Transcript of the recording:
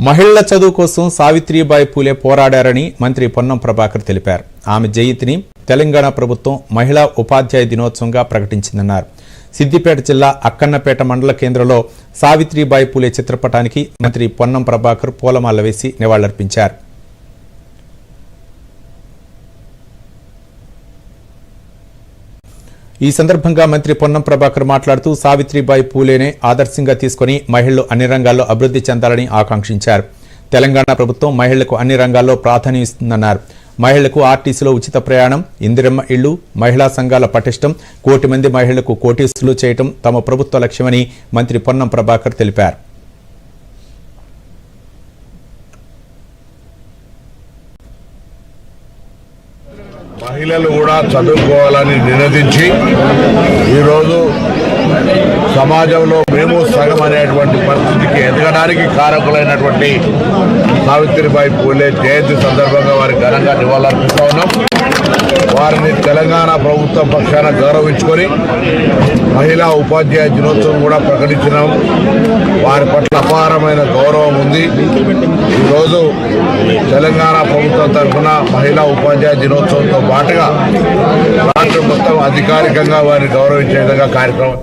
మహిళల చదువు కోసం సావిత్రిబాయి పూలే పోరాడారని మంత్రి పొన్నం ప్రభాకర్ తెలిపారు. ఆమె జయంతిని తెలంగాణ ప్రభుత్వం మహిళా ఉపాధ్యాయ దినోత్సవంగా ప్రకటించిందన్నారు. సిద్దిపేట జిల్లా అక్కన్నపేట మండల కేంద్రంలో సావిత్రిబాయి పూలే చిత్రపటానికి మంత్రి పొన్నం ప్రభాకర్ పూలమాల వేసి నివాళులర్పించారు. ఈ సందర్భంగా మంత్రి పొన్నం ప్రభాకర్ మాట్లాడుతూ సావిత్రిబాయి పూలేనే ఆదర్శంగా తీసుకుని మహిళలు అన్ని రంగాల్లో అభివృద్ధి చెందాలని ఆకాంక్షించారు. తెలంగాణ ప్రభుత్వం మహిళలకు అన్ని రంగాల్లో ప్రాధాన్యం ఇస్తుందన్నారు. మహిళలకు ఆర్టీసీలో ఉచిత ప్రయాణం, ఇందిరమ్మ ఇళ్లు, మహిళా సంఘాల పటిష్టం, 1 కోటి మంది మహిళలకు కోటీసులు చేయటం తమ ప్రభుత్వ లక్ష్యమని మంత్రి పొన్నం ప్రభాకర్ తెలిపారు. మహిళలు కూడా చదువుకోవాలని నినదించి ఈరోజు సమాజంలో మేము సగం అనేటువంటి పరిస్థితికి ఎదగడానికి కారకులైనటువంటి సావిత్రిబాయి పూలే జయంతి సందర్భంగా వారికి ఘనంగా నివాళులర్పిస్తా ఉన్నాం. వారిని తెలంగాణ ప్రభుత్వం పక్షాన గౌరవించుకొని మహిళా ఉపాధ్యాయ దినోత్సవం కూడా ప్రకటించినాం. వారి పట్ల అపారమైన గౌరవం ఉంది. ఈరోజు తెలంగాణ ప్రభుత్వం తరఫున మహిళా ఉపాధ్యాయ దినోత్సవంతో పాటుగా రాష్ట్రం మొత్తం అధికారికంగా వారిని గౌరవించే విధంగా కార్యక్రమం